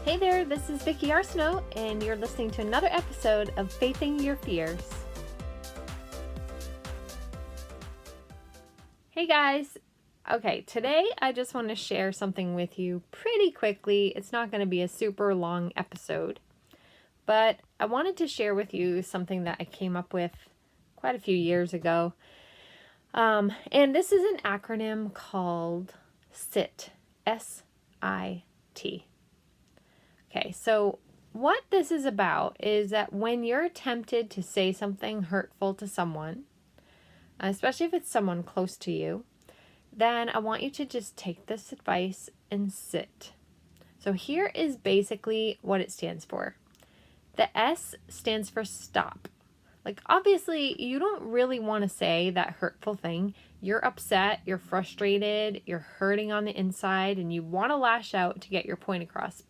Hey there, this is Vicki Arsenault, and you're listening to another episode of Facing Your Fears. Hey guys! Okay, today I just want to share something with you pretty quickly. It's not going to be a super long episode, but I wanted to share with you something that I came up with quite a few years ago. And this is an acronym called S.I.T. S-I-T. Okay, so what this is about is that when you're tempted to say something hurtful to someone, especially if it's someone close to you, then I want you to just take this advice and sit. So here is basically what it stands for. The S stands for stop. Like, obviously, you don't really want to say that hurtful thing. You're upset, you're frustrated, you're hurting on the inside, and you want to lash out to get your point across.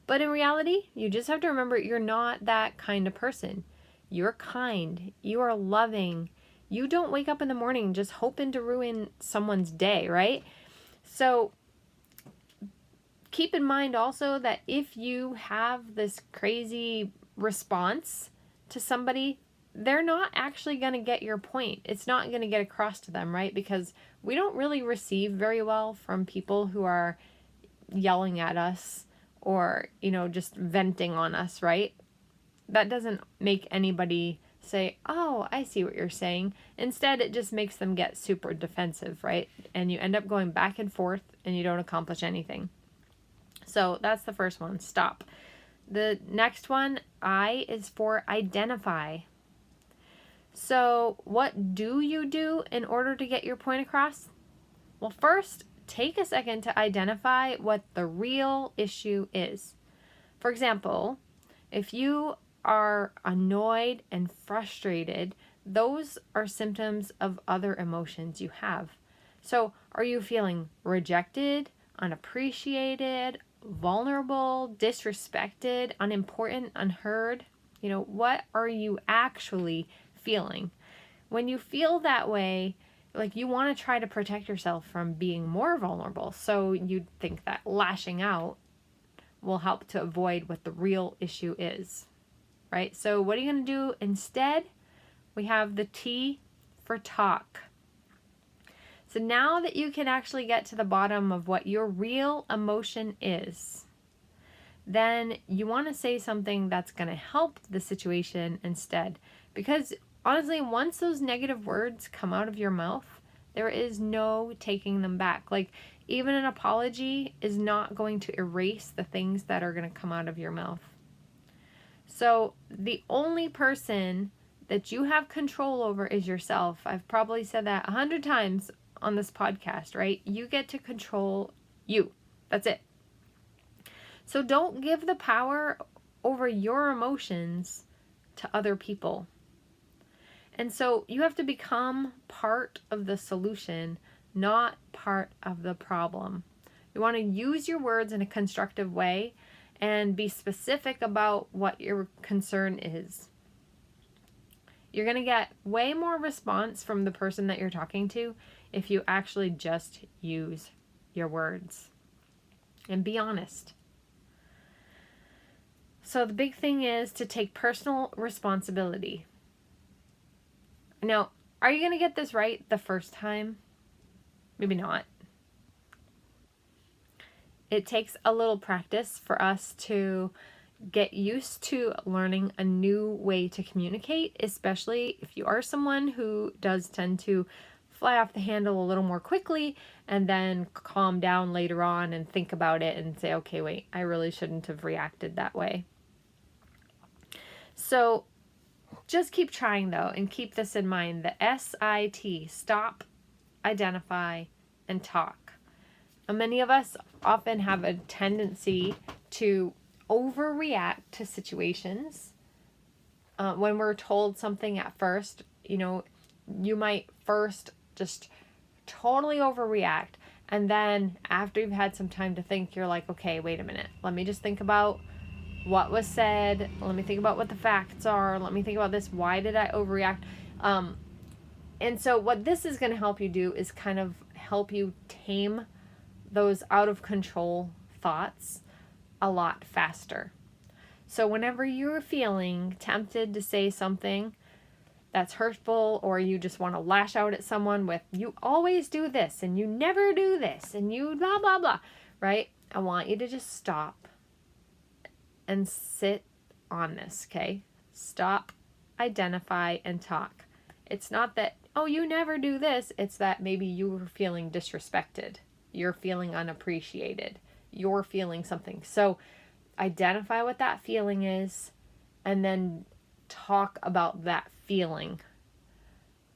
But in reality, you just have to remember you're not that kind of person. You're kind. You are loving. You don't wake up in the morning just hoping to ruin someone's day, right? So keep in mind also that if you have this crazy response to somebody, they're not actually going to get your point. It's not going to get across to them, right? Because we don't really receive very well from people who are yelling at us or, just venting on us, right? That doesn't make anybody say, oh, I see what you're saying. Instead, it just makes them get super defensive, right? And you end up going back and forth and you don't accomplish anything. So that's the first one, stop. The next one, I, is for identify. So what do you do in order to get your point across? Well, first, take a second to identify what the real issue is. For example, if you are annoyed and frustrated, those are symptoms of other emotions you have. So, are you feeling rejected, unappreciated, vulnerable, disrespected, unimportant, unheard? What are you actually feeling? When you feel that way, like, you want to try to protect yourself from being more vulnerable. So you'd think that lashing out will help to avoid what the real issue is, right? So what are you going to do instead? We have the T for talk. So now that you can actually get to the bottom of what your real emotion is, then you want to say something that's going to help the situation instead. Because honestly, once those negative words come out of your mouth, there is no taking them back. Like, even an apology is not going to erase the things that are going to come out of your mouth. So the only person that you have control over is yourself. I've probably said that 100 times on this podcast, right? You get to control you. That's it. So don't give the power over your emotions to other people. And so you have to become part of the solution, not part of the problem. You want to use your words in a constructive way and be specific about what your concern is. You're going to get way more response from the person that you're talking to if you actually just use your words. And be honest. So the big thing is to take personal responsibility. Now, are you going to get this right the first time? Maybe not. It takes a little practice for us to get used to learning a new way to communicate, especially if you are someone who does tend to fly off the handle a little more quickly and then calm down later on and think about it and say, okay, wait, I really shouldn't have reacted that way. So just keep trying, though, and keep this in mind. The S-I-T, stop, identify, and talk. And many of us often have a tendency to overreact to situations. When we're told something at first, you might first just totally overreact. And then after you've had some time to think, you're like, okay, wait a minute. Let me just think about what was said. Let me think about what the facts are. Let me think about this. Why did I overreact? And so what this is going to help you do is kind of help you tame those out of control thoughts a lot faster. So whenever you're feeling tempted to say something that's hurtful, or you just want to lash out at someone with, you always do this and you never do this and you blah, blah, blah, right? I want you to just stop and sit on this, okay? Stop, identify, and talk. It's not that, oh, you never do this. It's that maybe you were feeling disrespected. You're feeling unappreciated. You're feeling something. So identify what that feeling is and then talk about that feeling.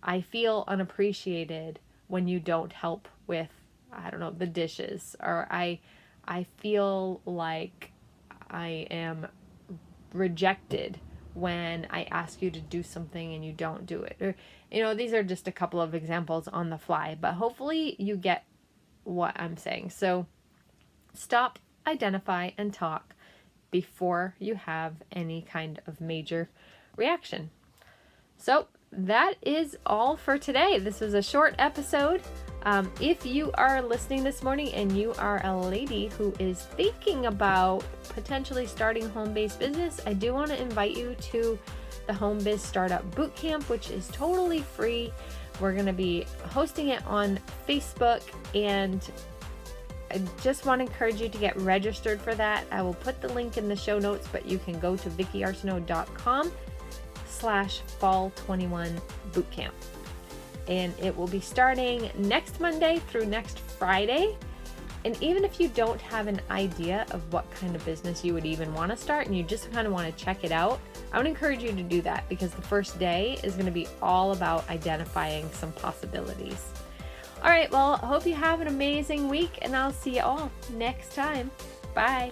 I feel unappreciated when you don't help with, I don't know, the dishes, or I feel like I am rejected when I ask you to do something and you don't do it. Or, these are just a couple of examples on the fly, but hopefully you get what I'm saying. So stop, identify, and talk before you have any kind of major reaction. So that is all for today. This was a short episode. If you are listening this morning and you are a lady who is thinking about potentially starting a home-based business, I do want to invite you to the Home Biz Startup Bootcamp, which is totally free. We're going to be hosting it on Facebook, and I just want to encourage you to get registered for that. I will put the link in the show notes, but you can go to vickyarsenault.com/fall21 bootcamp. And it will be starting next Monday through next Friday. And even if you don't have an idea of what kind of business you would even want to start and you just kind of want to check it out, I would encourage you to do that, because the first day is going to be all about identifying some possibilities. All right, well, I hope you have an amazing week, and I'll see you all next time. Bye.